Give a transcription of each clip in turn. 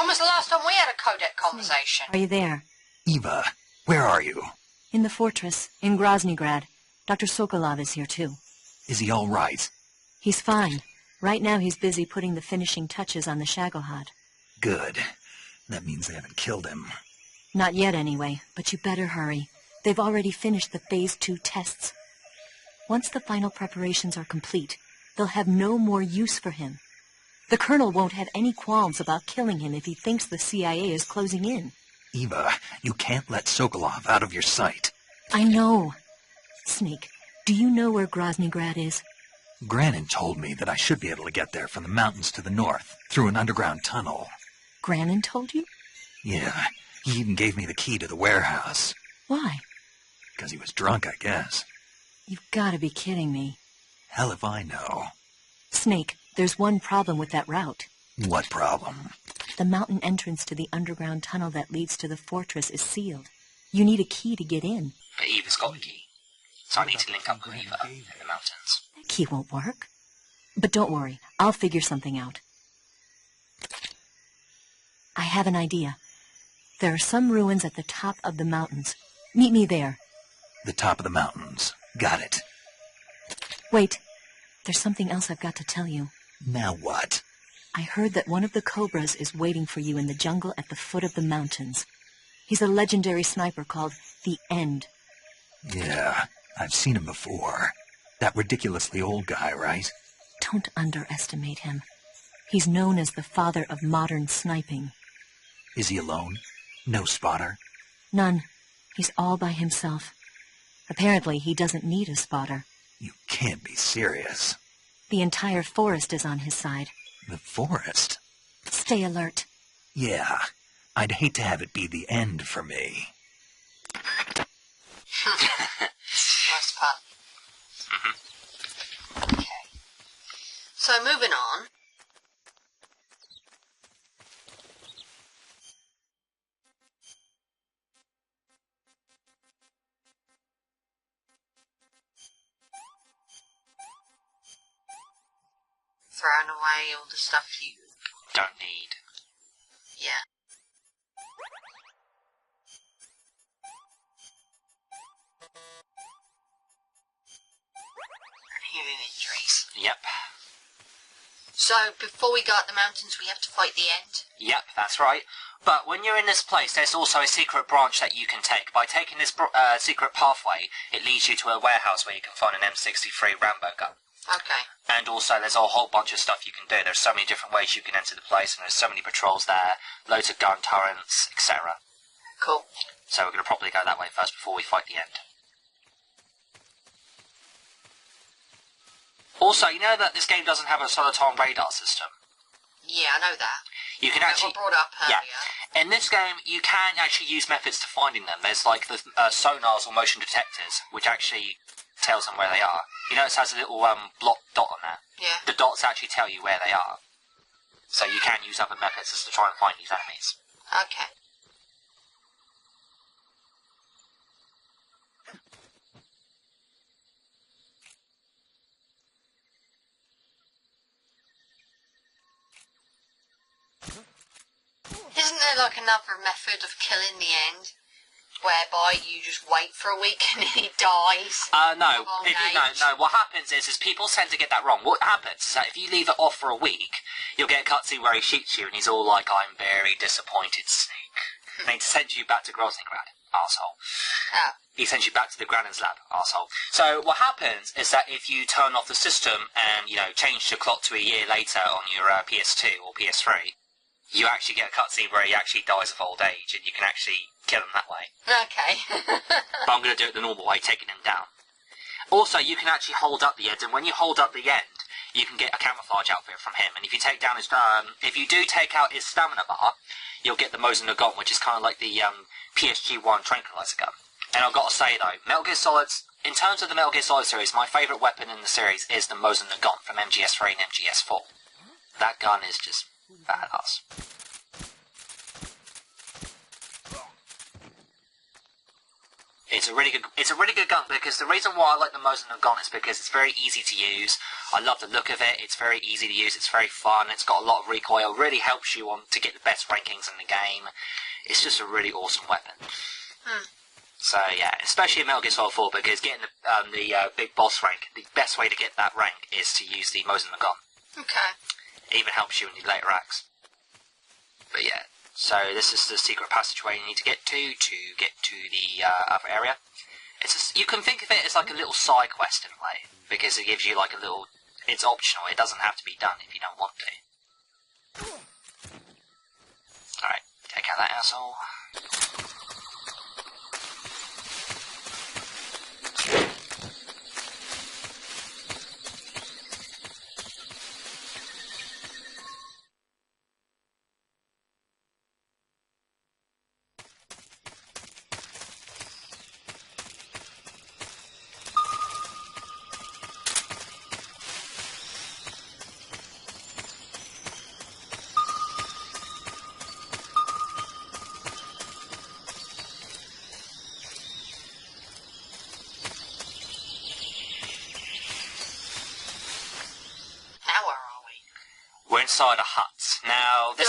When was the last time we had a codec conversation? Are you there? Eva, where are you? In the fortress, in Groznygrad. Dr. Sokolov is here, too. Is he all right? He's fine. Right now he's busy putting the finishing touches on the Shagohod. Good. That means they haven't killed him. Not yet, anyway, but you better hurry. They've already finished the Phase 2 tests. Once the final preparations are complete, they'll have no more use for him. The Colonel won't have any qualms about killing him if he thinks the CIA is closing in. Eva, you can't let Sokolov out of your sight. I know. Snake, do you know where Groznygrad is? Granin told me that I should be able to get there from the mountains to the north, through an underground tunnel. Granin told you? Yeah, he even gave me the key to the warehouse. Why? Because he was drunk, I guess. You've got to be kidding me. Hell if I know. Snake, there's one problem with that route. What problem? The mountain entrance to the underground tunnel that leads to the fortress is sealed. You need a key to get in. But Eva's got the key. So I need to link up with Eva in the mountains. That key won't work. But don't worry, I'll figure something out. I have an idea. There are some ruins at the top of the mountains. Meet me there. The top of the mountains. Got it. Wait. There's something else I've got to tell you. Now what? I heard that one of the Cobras is waiting for you in the jungle at the foot of the mountains. He's a legendary sniper called the End. Yeah, I've seen him before. That ridiculously old guy, right? Don't underestimate him. He's known as the father of modern sniping. Is he alone? No spotter? None. He's all by himself. Apparently, he doesn't need a spotter. You can't be serious. The entire forest is on his side. The forest? Stay alert. Yeah, I'd hate to have it be the end for me. Nice pun. Okay. So moving on. Throwing away all the stuff you Don't need. yeah. Hearing injuries. Yep. So before we go up the mountains, we have to fight the End. Yep, that's right. But when you're in this place, there's also a secret branch that you can take. By taking this secret pathway, it leads you to a warehouse where you can find an M63 Rambo gun. Okay. And also, there's a whole bunch of stuff you can do. There's so many different ways you can enter the place, and there's so many patrols there, loads of gun turrets, etc. Cool. So we're going to probably go that way first before we fight the End. Also, you know that this game doesn't have a Soliton radar system? Yeah, I know that. You can That actually... got brought up earlier. Yeah. In this game, you can actually use methods to finding them. There's like the sonars or motion detectors, which actually tells them where they are. You notice it has a little block dot on there? Yeah. The dots actually tell you where they are. So you can use other methods to try and find these enemies. Okay. Isn't there like another method of killing the End, whereby you just wait for a week and then he dies? No. Long No. What happens is people tend to get that wrong. What happens is that if you leave it off for a week, you'll get a cutscene where he shoots you and he's all like, "I'm very disappointed, Snake." And he sends you back to Groznygrad, arsehole. Oh. He sends you back to the Granin's lab, arsehole. So what happens is that if you turn off the system and, change the clock to a year later on your PS2 or PS3, you actually get a cutscene where he actually dies of old age, and you can actually kill him that way. Okay. But I'm going to do it the normal way, taking him down. Also, you can actually hold up the End, and when you hold up the End, you can get a camouflage outfit from him. And if you take down his, if you do take out his stamina bar, you'll get the Mosin Nagant, which is kind of like the PSG-1 tranquilizer gun. And I've got to say though, Metal Gear Solid's, in terms of the Metal Gear Solid series, my favourite weapon in the series is the Mosin Nagant from MGS3 and MGS4. That gun is just badass. It's a really good gun because the reason why I like the Mosin Nagant is because it's very easy to use. I love the look of it. It's very easy to use. It's very fun. It's got a lot of recoil. Really helps you to get the best rankings in the game. It's just a really awesome weapon. So yeah, especially in Metal Gear Solid 4, because getting the big boss rank, the best way to get that rank is to use the Mosin Nagant. Okay. It even helps you in your later acts. But yeah, so this is the secret passageway you need to get to the other area. You can think of it as like a little side quest in a way, because it gives you like a little... It's optional, it doesn't have to be done if you don't want to. Alright, take out that asshole. We're inside a hut. Now, this...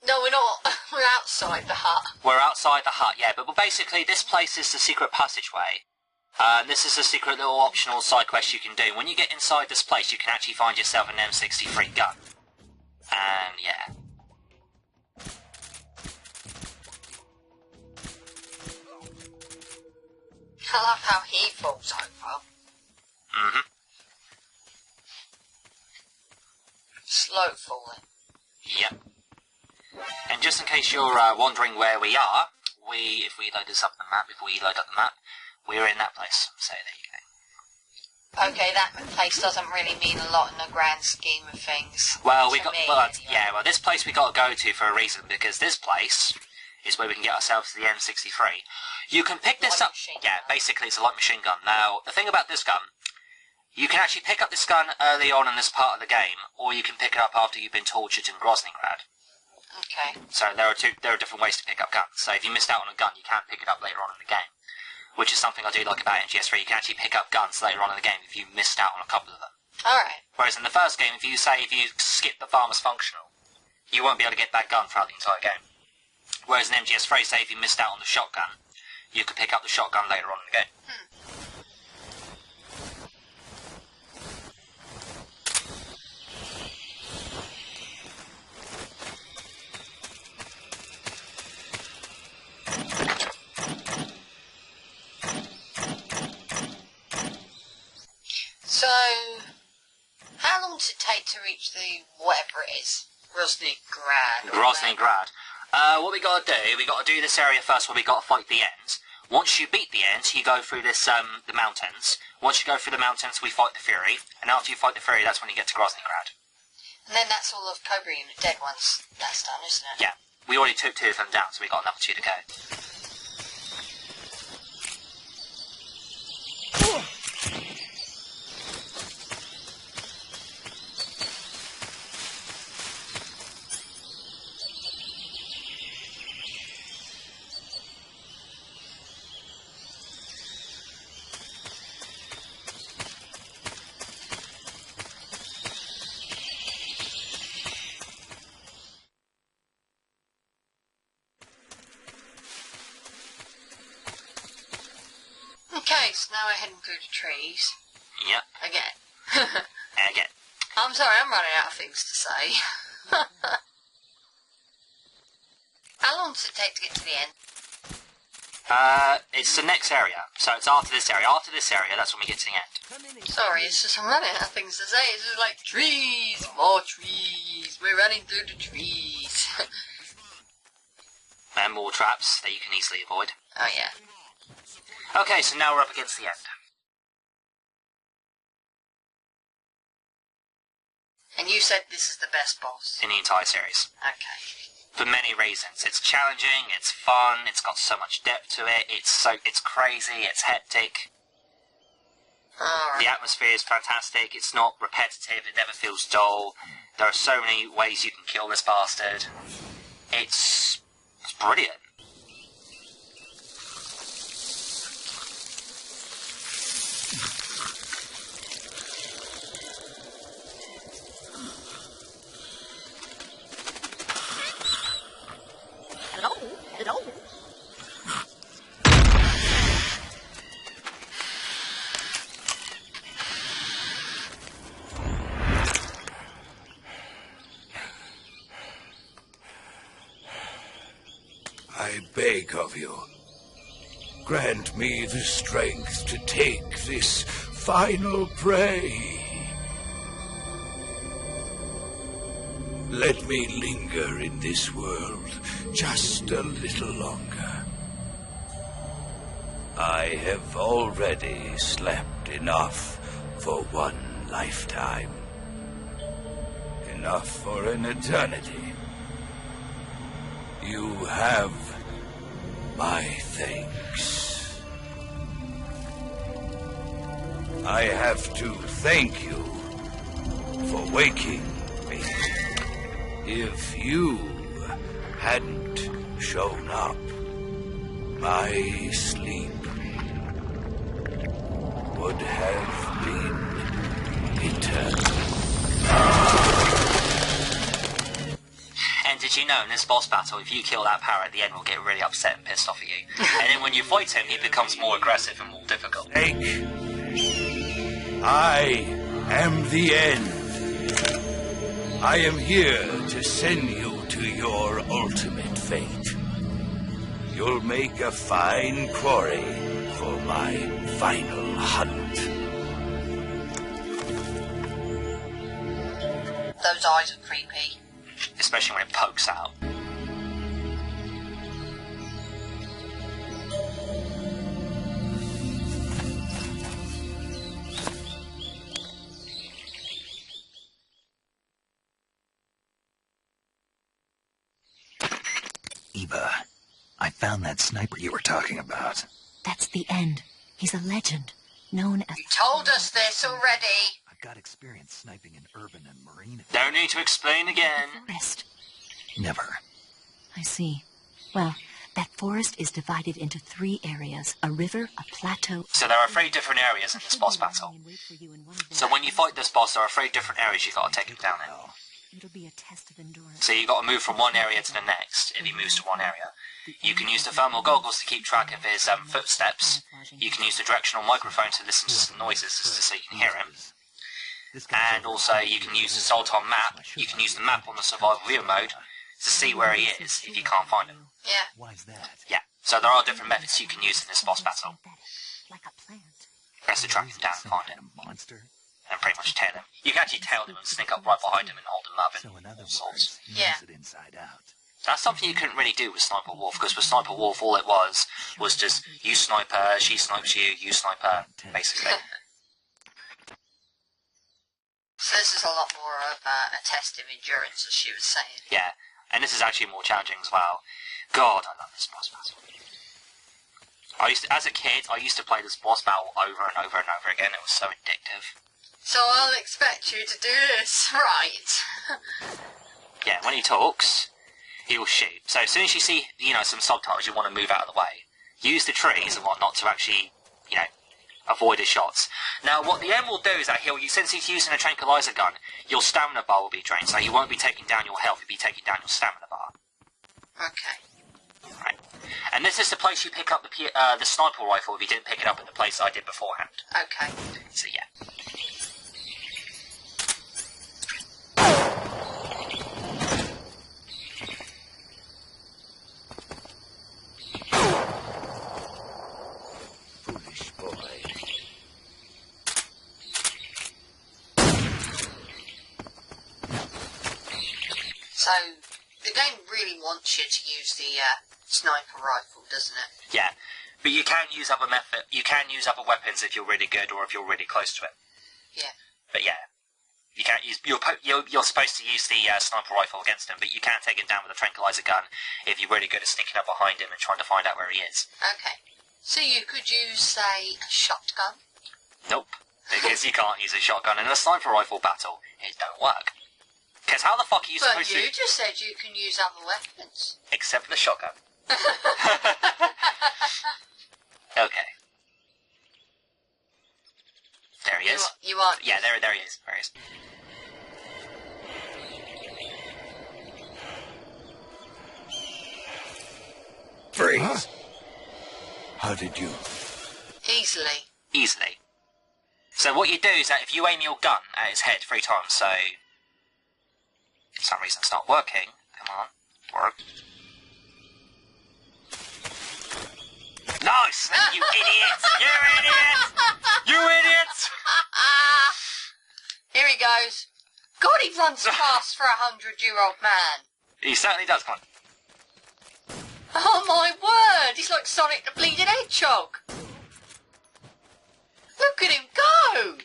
No, we're not. We're outside the hut. We're outside the hut, yeah, but basically this place is the secret passageway. This is a secret little optional side quest you can do. When you get inside this place, you can actually find yourself an M63 gun. And, yeah. I love how he falls over. Mm-hmm. Slow falling. Yep. And just in case you're wondering where we are, if we load this up the map, we're in that place. So there you go. Okay, that place doesn't really mean a lot in the grand scheme of things. Well, Anyway. this place we got to go to for a reason, because this place is where we can get ourselves the M63. You can pick this up. Yeah, basically it's a light machine gun. Now, the thing about this gun, you can actually pick up this gun early on in this part of the game, or you can pick it up after you've been tortured in Groznygrad. Okay. So there are different ways to pick up guns. So if you missed out on a gun, you can pick it up later on in the game, which is something I do like about MGS3. You can actually pick up guns later on in the game if you missed out on a couple of them. Alright. Whereas in the first game, if you skip the farmer's functional, you won't be able to get that gun throughout the entire game. Whereas in MGS3, say if you missed out on the shotgun, you could pick up the shotgun later on in the game. So, how long does it take to reach the whatever it is? Groznygrad. Groznygrad. What we gotta do, we gotta do this area first where we gotta fight the end. Once you beat the end, you go through this, the mountains. Once you go through the mountains, we fight the Fury. And after you fight the Fury, that's when you get to Groznygrad. And then that's all of Cobra Unit dead ones. That's done, isn't it? Yeah. We already took 2 of them down, so we got another 2 to go. Okay, so now we're heading through the trees. Yep. Again. Again. I'm sorry, I'm running out of things to say. How long does it take to get to the end? It's the next area. So it's after this area. After this area, that's when we get to the end. Sorry, it's just I'm running out of things to say. It's just like trees, more trees. We're running through the trees. And more traps that you can easily avoid. Oh yeah. Okay, so now we're up against the end. And you said this is the best boss. In the entire series. Okay. For many reasons. It's challenging, it's fun, it's got so much depth to it, it's crazy, it's hectic. Alright. The atmosphere is fantastic, it's not repetitive, it never feels dull. There are so many ways you can kill this bastard. It's brilliant. I beg of you, grant me the strength to take this final prey. Let me linger in this world just a little longer. I have already slept enough for one lifetime. Enough for an eternity. You have my thanks. I have to thank you for waking me. If you hadn't shown up, my sleep would have been eternal. And did you know in this boss battle, if you kill that parrot at the end, will get really upset and pissed off at you. And then when you fight him, he becomes more aggressive and more difficult. Snake, I am the end. I am here to send you to your ultimate fate. You'll make a fine quarry for my final hunt. Those eyes are creepy. Especially when it pokes out. Eva, I found that sniper you were talking about. That's the end. He's a legend, known as... You told us this already. I've got experience sniping in urban and marine. Don't need to explain again. Forest. Never. I see. Well, that forest is divided into 3 areas. A river, a plateau... So there are 3 different areas in this boss battle. So when you fight this boss, there are 3 different areas you gotta take him down in. It'll be a test of endurance. So you gotta move from one area to the next, if he moves to one area. You can use the thermal goggles to keep track of his footsteps. You can use the directional microphone to listen to some noises so you can hear him. And also you can use the Sultan map. You can use the map on the survival view mode to see where he is if you can't find him. Yeah. Why's that? Yeah, so there are different methods you can use in this boss battle. Like a plant. Press to track him down and Some find kind him. of monster? And pretty much tail him. You can actually tail him and sneak up right behind him and hold him up So in and other all sorts. words, he Yeah. knows it inside out. That's something you couldn't really do with Sniper Wolf, because with Sniper Wolf all it was just you snipe her, she snipes you snipe her, basically. So this is a lot more of a test of endurance, as she was saying. Yeah, and this is actually more challenging as well. God, I love this boss battle. As a kid, I used to play this boss battle over and over and over again. It was so addictive. So I'll expect you to do this, right? Yeah, when he talks, he'll shoot. So as soon as you see, some subtitles, you want to move out of the way. Use the trees and whatnot to actually, avoid his shots. Now, what the M will do is that since he's using a tranquilizer gun, your stamina bar will be drained, so you won't be taking down your health, you'll be taking down your stamina bar. Okay. Right. And this is the place you pick up the sniper rifle if you didn't pick it up at the place I did beforehand. Okay. So, yeah. Foolish boy. So the game really wants you to use the sniper rifle, doesn't it? Yeah. But you can use other weapons if you're really good or if you're really close to it. Yeah. But yeah. You can't use. You're supposed to use the sniper rifle against him, but you can take him down with a tranquilizer gun if you're really good at sneaking up behind him and trying to find out where he is. Okay. So you could use, say, a shotgun? Nope, because you can't use a shotgun in a sniper rifle battle. It don't work. Because how the fuck are you But supposed to? you just said you can use other weapons. Except for the shotgun. Okay. There he is. You are. Yeah, there he is. There he is. Freeze! Huh? How did you? Easily. Easily. So what you do is that if you aim your gun at his head 3 times, so... For some reason it's not working. Come on. Work. You idiot! You idiot! You idiot! Here he goes. God, he runs fast for a 100-year-old man. He certainly does, come on. Oh my word, he's like Sonic the Bleeding Hedgehog. Look at him go!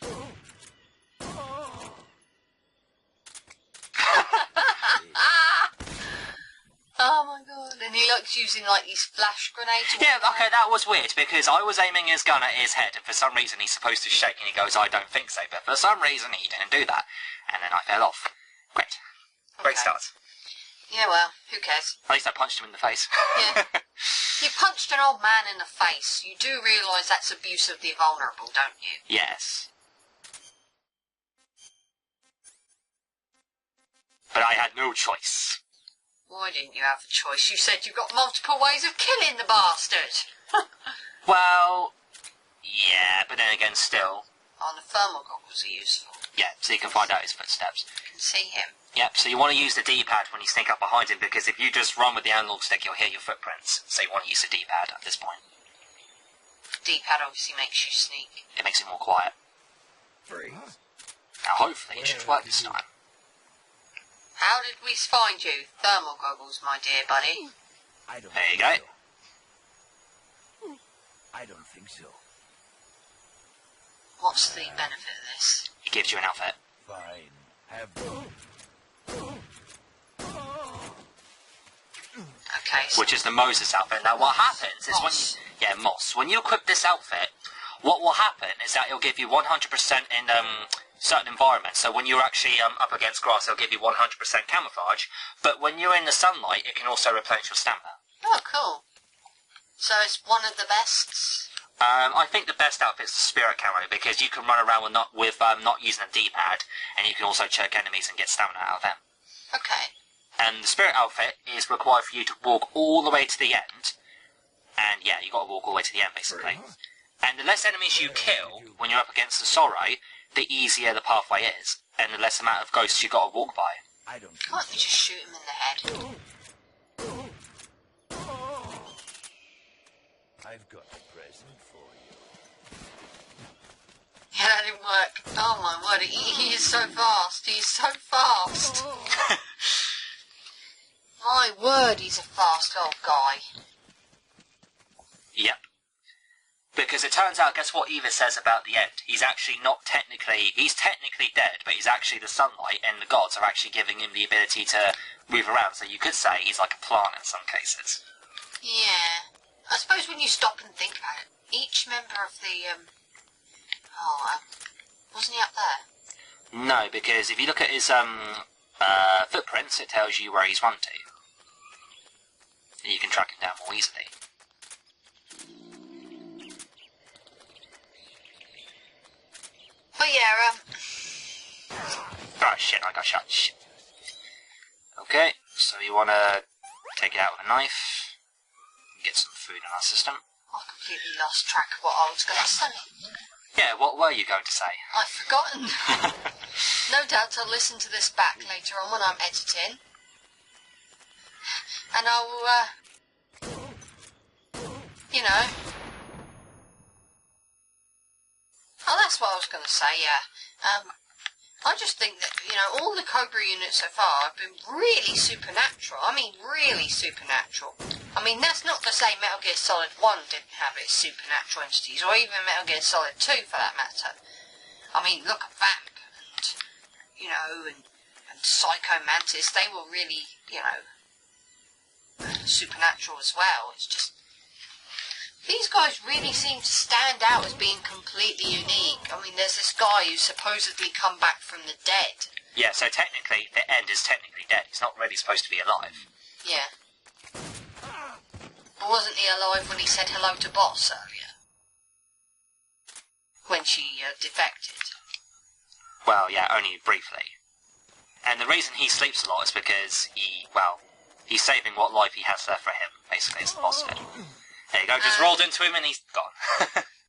Oh my god, and he likes using like these flash grenades. Yeah, okay, that was weird, because I was aiming his gun at his head, and for some reason he's supposed to shake, and he goes, I don't think so, but for some reason he didn't do that, and then I fell off. Great. Great start. Yeah, well, who cares? At least I punched him in the face. Yeah. You punched an old man in the face. You do realise that's abuse of the vulnerable, don't you? Yes. But I had no choice. Why didn't you have a choice? You said you've got multiple ways of killing the bastard. Well, yeah, but then again, still. Oh, the thermal goggles are useful. Yeah, so you can find out his footsteps. You can see him. Yep, so you want to use the D-pad when you sneak up behind him, because if you just run with the analog stick, you'll hear your footprints. So you want to use the D-pad at this point. D-pad obviously makes you sneak. It makes it more quiet. Freeze. Now, hopefully, it should work this time. How did we find you? Thermal goggles, my dear buddy. There you go. I don't think so. What's the benefit of this? It gives you an outfit. Fine. Have Okay, so Which is the Moses outfit. Now, what happens is Moss. Moss. When you equip this outfit, what will happen is that it'll give you 100% in certain environments. So when you're actually up against grass, it'll give you 100% camouflage. But when you're in the sunlight, it can also replenish your stamina. Oh, cool. So it's one of the bests? I think the best outfit is the spirit camo, because you can run around with not using a D-pad, and you can also choke enemies and get stamina out of them. Okay. And the spirit outfit is required for you to walk all the way to the end. And yeah, you got to walk all the way to the end, basically. And the less enemies you kill when you're up against the Sorrow, the easier the pathway is, and the less amount of ghosts you got to walk by. I don't think Can't you just shoot him in the head? I've got a present for you. Yeah, that didn't work. Oh my word, he is so fast. He's so fast. My word, he's a fast old guy. Yep. Because it turns out, guess what Eva says about the end? He's actually he's technically dead, but he's actually the sunlight, and the gods are actually giving him the ability to move around, so you could say he's like a plant in some cases. Yeah. I suppose when you stop and think about it, each member of the, wasn't he up there? No, because if you look at his footprints, it tells you where he's run to. And you can track him down more easily. But yeah, Oh shit, I got shot. Shit. Okay, so you want to take it out with a knife, get some food in our system. I completely lost track of what I was going to say. Yeah, what were you going to say? I've forgotten. No doubt I'll listen to this back later on when I'm editing. And I'll, you know. Oh, that's what I was going to say, yeah. I just think that, you know, all the Cobra units so far have been really supernatural. I mean, really supernatural. I mean, that's not to say Metal Gear Solid 1 didn't have its supernatural entities, or even Metal Gear Solid 2 for that matter. I mean, look at Vamp, and, you know, and Psycho Mantis, they were really, you know, supernatural as well. It's just, these guys really seem to stand out as being completely unique. I mean, there's this guy who's supposedly come back from the dead. Yeah, so technically, the end is technically dead. He's not really supposed to be alive. Yeah. But wasn't he alive when he said hello to Boss earlier? When she defected. Well, yeah, only briefly. And the reason he sleeps a lot is because he's saving what life he has left for him, basically, as the boss did. There you go, just rolled into him and he's gone.